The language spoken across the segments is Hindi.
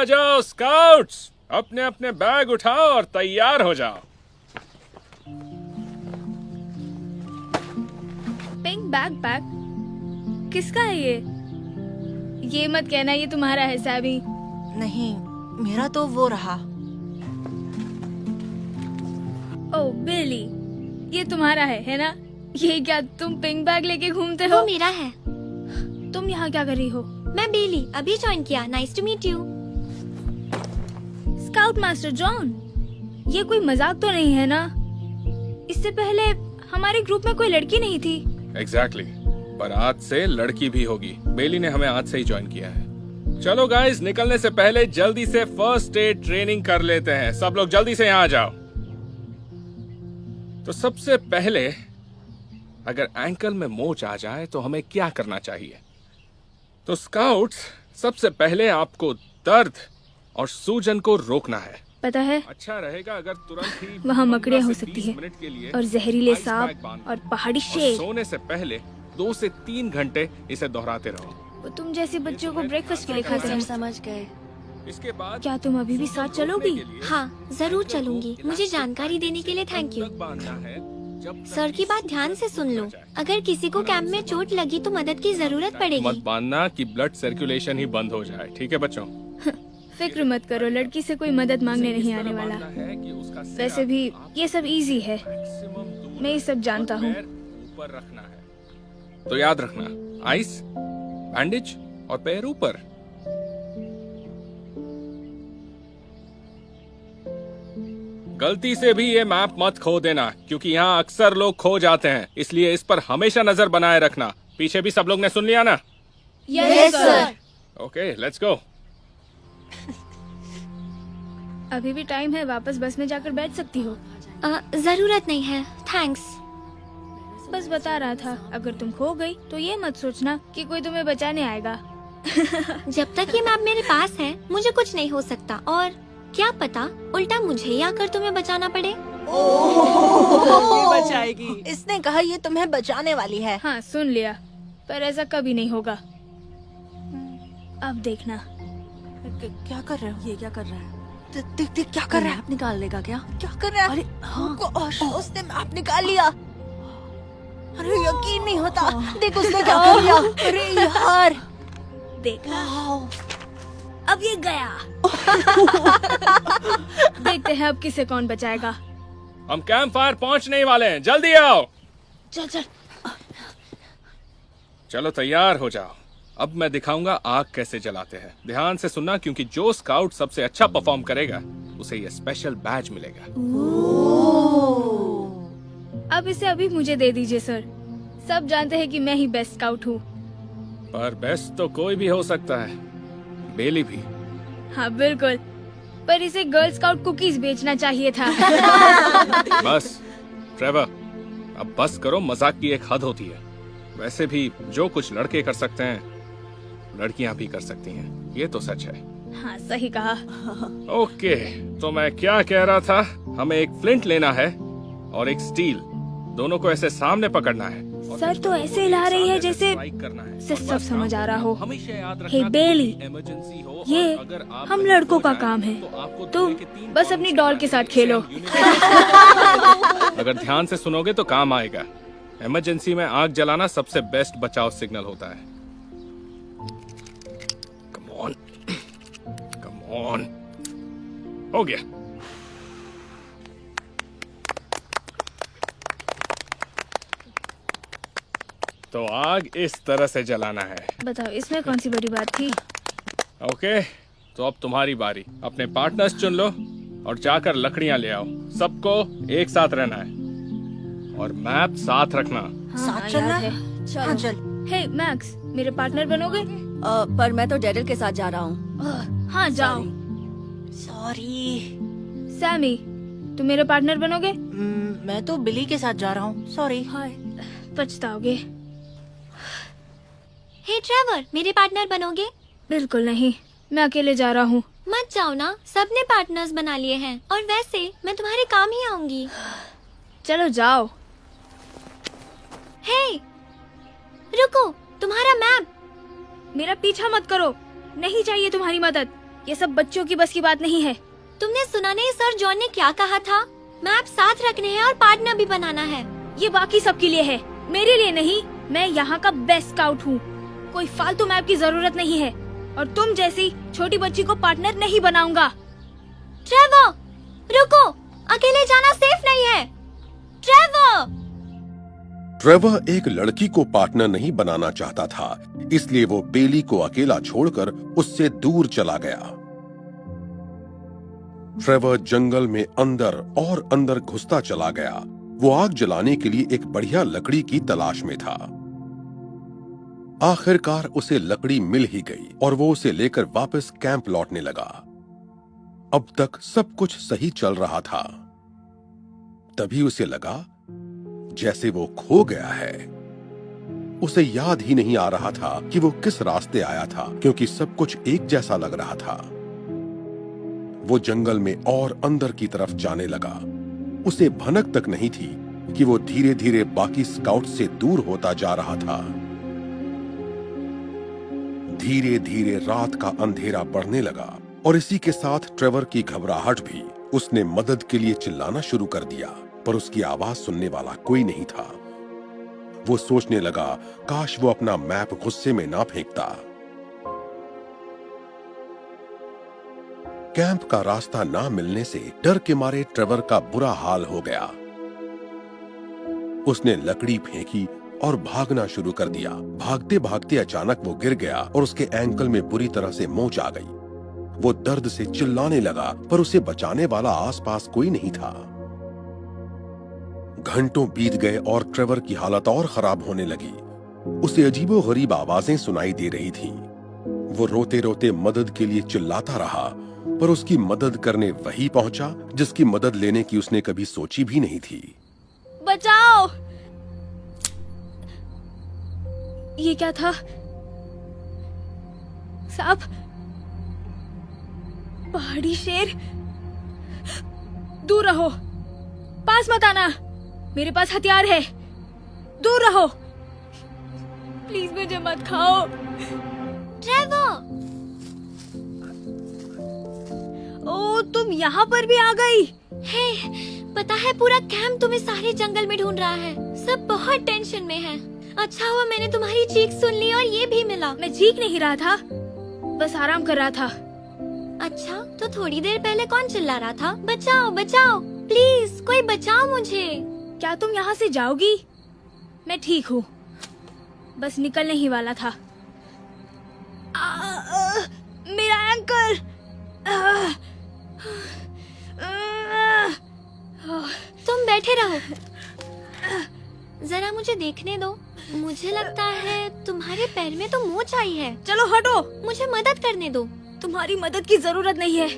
आ जाओ स्काउट्स, अपने अपने बैग उठाओ और तैयार हो जाओ। पिंक बैकपैक किसका है ये? ये मत कहना ये तुम्हारा है सैमी। नहीं, मेरा तो वो रहा। ओह बिली, ये तुम्हारा है ना? ये क्या तुम पिंक बैग लेके घूमते हो? वो मेरा है। तुम यहाँ क्या कर रही हो? मैं बेली, अभी ज्वाइन किया। Nice to meet you. Scout master John, ये कोई मजाक तो नहीं है ना? इससे पहले हमारे ग्रुप में कोई लड़की नहीं थी। एग्जैक्टली, पर आज से लड़की भी होगी। बेली ने हमें आज से ही ज्वाइन किया है। चलो गाइस, निकलने से पहले जल्दी से फर्स्ट एड ट्रेनिंग कर लेते हैं। सब लोग जल्दी से यहाँ आ जाओ। तो सबसे पहले अगर एंकल में मोच आ जाए तो हमें क्या करना चाहिए? तो स्काउट्स, सबसे पहले आपको दर्द और सूजन को रोकना है। पता है, अच्छा रहेगा अगर तुरंत ही वहाँ 15 मकड़ियाँ हो से सकती 20 है मिनट के लिए और जहरीले आइस पैक सांप बांध और लो। पहाड़ी और शेर। सोने से पहले 2 से 3 घंटे इसे दोहराते रहो। वो तुम जैसे बच्चों को ब्रेकफास्ट के लिए खाते हैं। समझ गए। इसके बाद क्या तुम अभी भी साथ चलोगी? हाँ, जरूर चलूंगी। मुझे जानकारी देने के लिए थैंक यू। सर की बात ध्यान से सुन लो। अगर किसी को कैंप में चोट लगी तो मदद की जरूरत मत पड़ेगी। बांधना कि ब्लड सर्कुलेशन ही बंद हो जाए, ठीक है बच्चों? फिक्र मत करो, लड़की से कोई मदद मांगने नहीं आने वाला। वैसे भी ये सब इजी है, मैं ये सब जानता हूँ। ऊपर रखना है तो याद रखना, आइस, बैंडेज और पैर ऊपर। गलती से भी ये मैप मत खो देना, क्योंकि यहाँ अक्सर लोग खो जाते हैं, इसलिए इस पर हमेशा नजर बनाए रखना। पीछे भी सब लोग ने सुन लिया ना? Yes sir. Okay, let's go. अभी भी टाइम है, वापस बस में जाकर बैठ सकती हो। जरूरत नहीं है, थैंक्स। बस बता रहा था, अगर तुम खो गई तो ये मत सोचना कि कोई तुम्हें बचाने आएगा। जब तक ये मैप मेरे पास है मुझे कुछ नहीं हो सकता, और क्या पता उल्टा मुझे ही आकर तुम्हें बचाना पड़े। बचाएगी। इसने कहा ये तुम्हें बचाने वाली है। हाँ सुन लिया, पर ऐसा कभी नहीं होगा। अब देखना। क्या कर रहे हो? ये क्या कर रहा है? देख देख क्या कर रहा है? मैप निकाल लेगा क्या? क्या कर रहा है? अरे हाँ। उसने मैप निकाल लिया। अरे यकीन नहीं होता। देख उसने क्या कर लिया। अरे यार, देखा, अब ये गया। देखते हैं अब किसे कौन बचाएगा। हम कैंप फायर पहुंचने ही वाले हैं, जल्दी आओ। चल चल। चलो तैयार हो जाओ, अब मैं दिखाऊंगा आग कैसे जलाते हैं। ध्यान से सुनना, क्योंकि जो स्काउट सबसे अच्छा परफॉर्म करेगा उसे ये स्पेशल बैज मिलेगा। अब इसे अभी मुझे दे दीजिए सर। सब जानते हैं कि मैं ही बेस्ट स्काउट हूँ। पर बेस्ट तो कोई भी हो सकता है, बेली भी। हाँ बिल्कुल, पर इसे गर्ल स्काउट कुकीज बेचना चाहिए था। बस ट्रेवर, अब बस करो, मजाक की एक हद होती है। वैसे भी जो कुछ लड़के कर सकते हैं लड़कियां भी कर सकती हैं, ये तो सच है। हाँ सही कहा। ओके, तो मैं क्या कह रहा था, हमें एक फ्लिंट लेना है और एक स्टील, दोनों को ऐसे सामने पकड़ना है। सर तो ऐसे हिला रही है जैसे से सब समझ आ रहा हो। हे बेली, ये हम लड़कों का काम है, तुम बस अपनी डॉल के साथ खेलो। अगर ध्यान से सुनोगे तो काम आएगा। इमरजेंसी में आग जलाना सबसे बेस्ट बचाव सिग्नल होता है। कम ऑन, कम ऑन, हो गया। तो आग इस तरह से जलाना है। बताओ इसमें कौन सी बड़ी बात थी? ओके, तो अब तुम्हारी बारी। अपने पार्टनर्स चुन लो और जाकर लकड़ियां ले आओ। सबको एक साथ रहना है और मैप साथ रखना। हाँ, साथ चलना याद है। हाँ चल। हे मैक्स, मेरे पार्टनर बनोगे? पर मैं तो डेरिल के साथ जा रहा हूँ। हाँ जाओ। सॉरी। सैमी, तुम मेरे पार्टनर बनोगे? मैं तो बिली के साथ जा रहा हूँ। सॉरी। पछताओगे। हे ट्रेवर, मेरे पार्टनर बनोगे? बिल्कुल नहीं, मैं अकेले जा रहा हूँ। मत जाओ ना, सबने पार्टनर्स बना लिए हैं, और वैसे मैं तुम्हारे काम ही आऊंगी। चलो जाओ। हे रुको, तुम्हारा मैप। मेरा पीछा मत करो, नहीं चाहिए तुम्हारी मदद। ये सब बच्चों की बस की बात नहीं है। तुमने सुना नहीं सर जॉन ने क्या कहा था? मैप साथ रखने हैं और पार्टनर भी बनाना है। ये बाकी सबके लिए है, मेरे लिए नहीं। मैं यहाँ का बेस्ट स्काउट हूँ। कोई फालतू मैप की जरूरत नहीं है और तुम जैसी छोटी बच्ची को पार्टनर नहीं बनाऊंगा। ट्रेवर, रुको, अकेले जाना सेफ नहीं है। ट्रेवर! ट्रेवर एक लड़की को पार्टनर नहीं बनाना चाहता था, इसलिए वो बेली को अकेला छोड़कर उससे दूर चला गया। ट्रेवर जंगल में अंदर और अंदर घुसता चला गया। वो आग जलाने के लिए एक बढ़िया लकड़ी की तलाश में था। आखिरकार उसे लकड़ी मिल ही गई और वो उसे लेकर वापस कैंप लौटने लगा। अब तक सब कुछ सही चल रहा था। तभी उसे लगा जैसे वो खो गया है। उसे याद ही नहीं आ रहा था कि वो किस रास्ते आया था, क्योंकि सब कुछ एक जैसा लग रहा था। वो जंगल में और अंदर की तरफ जाने लगा। उसे भनक तक नहीं थी कि वो धीरे धीरे बाकी स्काउट से दूर होता जा रहा था। धीरे धीरे रात का अंधेरा बढ़ने लगा और इसी के साथ ट्रेवर की घबराहट भी। उसने मदद के लिए चिल्लाना शुरू कर दिया, पर उसकी आवाज सुनने वाला कोई नहीं था। वो सोचने लगा, काश वो अपना मैप गुस्से में ना फेंकता। कैंप का रास्ता ना मिलने से डर के मारे ट्रेवर का बुरा हाल हो गया। उसने लकड़ी फेंकी और भागना शुरू कर दिया। भागते भागते अचानक वो गिर गया और उसके एंकल में बुरी तरह से मोच आ गई। वो दर्द से चिल्लाने लगा, पर उसे बचाने वाला आसपास कोई नहीं था। घंटों बीत गए और ट्रेवर की हालत और खराब होने लगी। उसे अजीबोगरीब आवाजें सुनाई दे रही थीं। वो रोते रोते मदद के लिए चिल्लाता रहा, पर उसकी मदद करने वही पहुंचा जिसकी मदद लेने की उसने कभी सोची भी नहीं थी। बचाओ! ये क्या था? सांप? पहाड़ी शेर? दूर रहो, पास मत आना। मेरे पास हथियार है, दूर रहो। प्लीज मुझे मत खाओ। ट्रेवर! ओ, तुम यहाँ पर भी आ गई। हे, पता है पूरा कैंप तुम्हें सारे जंगल में ढूंढ रहा है। सब बहुत टेंशन में है। अच्छा हुआ मैंने तुम्हारी चीख सुन ली और ये भी मिला। मैं चीख नहीं रहा था, बस आराम कर रहा था। अच्छा, तो थोड़ी देर पहले कौन चिल्ला रहा था? बचाओ बचाओ, प्लीज कोई बचाओ मुझे। क्या तुम यहाँ से जाओगी? मैं ठीक हूँ, बस निकलने ही वाला था। मेरा एंकल! तुम बैठे रहो, जरा मुझे देखने दो। मुझे लगता है तुम्हारे पैर में तो मोच आई है। चलो हटो, मुझे मदद करने दो। तुम्हारी मदद की जरूरत नहीं है।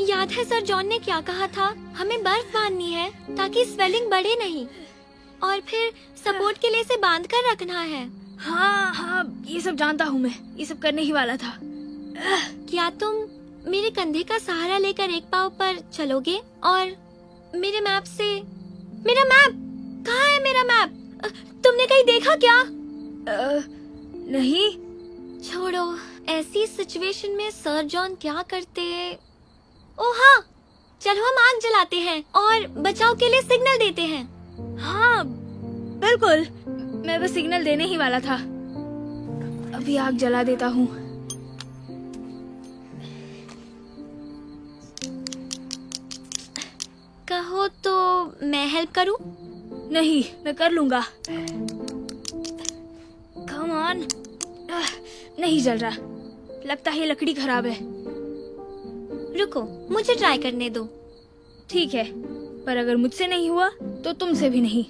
याद है सर जॉन ने क्या कहा था? हमें बर्फ बांधनी है ताकि स्वेलिंग बढ़े नहीं, और फिर सपोर्ट के लिए इसे बांध कर रखना है। हाँ हाँ, ये सब जानता हूँ मैं, ये सब करने ही वाला था। क्या तुम मेरे कंधे का सहारा लेकर एक पाँव पर चलोगे और मेरे मैप से? मेरा मैप कहाँ है? मेरा मैप तुमने कहीं देखा क्या? नहीं। छोड़ो, ऐसी सिचुएशन में सर जॉन क्या करते? ओ हाँ, चलो हम आग जलाते हैं और बचाव के लिए सिग्नल देते हैं। हाँ बिल्कुल, मैं बस सिग्नल देने ही वाला था। अभी आग जला देता हूँ। कहो तो मैं हेल्प करूं? नहीं, मैं कर लूंगा। Come on. नहीं जल रहा, लगता है लकड़ी खराब है। रुको, मुझे ट्राई करने दो। ठीक है, पर अगर मुझसे नहीं हुआ तो तुमसे भी नहीं।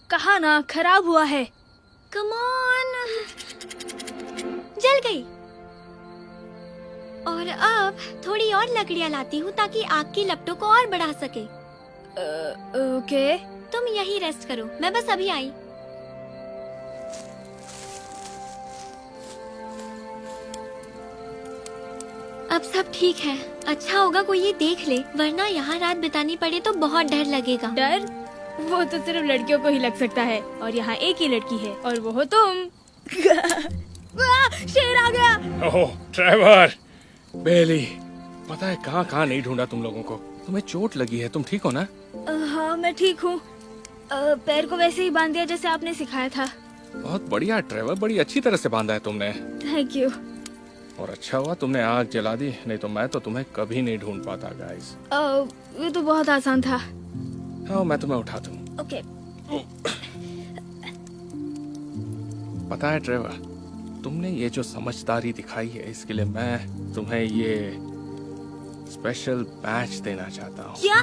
कहा ना खराब हुआ है। Come on. जल गई। और अब थोड़ी और लकड़ियाँ लाती हूँ ताकि आग की लपटों को और बढ़ा सके। ओके। तुम यही रेस्ट करो, मैं बस अभी आई। अब सब ठीक है। अच्छा होगा कोई ये देख ले, वरना यहाँ रात बितानी पड़े तो बहुत डर लगेगा। डर? वो तो सिर्फ लड़कियों को ही लग सकता है, और यहाँ एक ही लड़की है और वो हो तुम। शेर आ गया। ओह ट्रेवर, बेली, पता है कहाँ कहाँ नहीं ढूंढा तुम लोगों को। तुम्हें चोट लगी है, तुम ठीक हो ना? हाँ मैं ठीक हूँ। पैर को वैसे ही बांध दिया जैसे आपने सिखाया था। बहुत बढ़िया ट्रेवर, बड़ी अच्छी तरह से बांधा है तुमने। Thank you. और अच्छा हुआ तुमने आग जला दी, नहीं तो मैं तो तुम्हें कभी नहीं ढूंढ पाता गाइस। ये तो बहुत आसान था। हाँ मैं तुम्हें उठा दूँ। ओके। पता है ट्रेवर, तुमने ये जो समझदारी दिखाई है इसके लिए मैं तुम्हें ये स्पेशल बैच देना चाहता हूँ। क्या?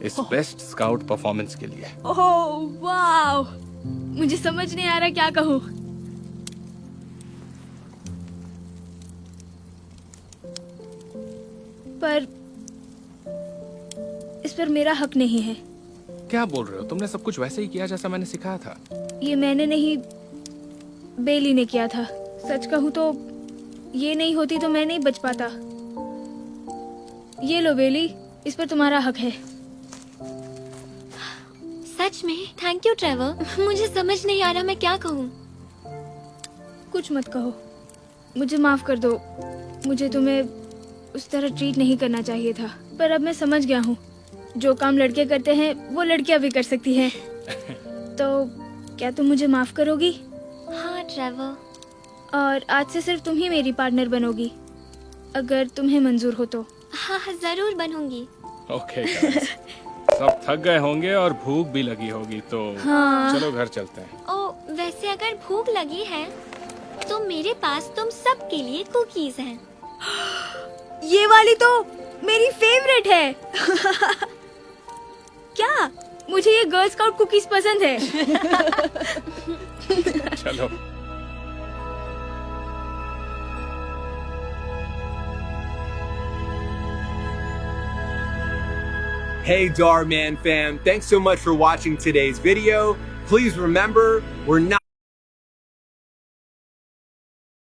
इस बेस्ट स्काउट परफॉर्मेंस के लिए। ओह वाओ, मुझे समझ नहीं आ रहा क्या कहूँ। पर इस पर मेरा हक नहीं है। क्या बोल रहे हो? तुमने सब कुछ वैसे ही किया जैसा मैंने सिखाया था। ये मैंने नहीं, बेली ने किया था। सच कहूँ तो ये नहीं होती तो मैं नहीं बच पाता। ये लो बेली, इस पर तुम्हारा हक है। सच में थैंक यू ट्रेवर। मुझे समझ नहीं आ रहा मैं क्या कहूँ। कुछ मत कहो, मुझे माफ कर दो। मुझे तुम्हें उस तरह ट्रीट नहीं करना चाहिए था। पर अब मैं समझ गया हूँ, जो काम लड़के करते हैं वो लड़कियां भी कर सकती हैं। तो क्या तुम मुझे माफ करोगी? हाँ ट्रेवर। और आज से सिर्फ तुम ही मेरी पार्टनर बनोगी, अगर तुम्हें मंजूर हो तो। हाँ जरूर बनूंगी। ओके गाइस, सब थक गए होंगे और भूख भी लगी होगी, तो हाँ। चलो घर चलते हैं। ओ वैसे अगर भूख लगी है तो मेरे पास तुम सब के लिए कुकीज हैं। ये वाली तो मेरी फेवरेट है। क्या? मुझे ये गर्ल स्काउट कुकीज पसंद है। चलो। Hey Darman fam, thanks so much for watching today's video. Please remember, we're not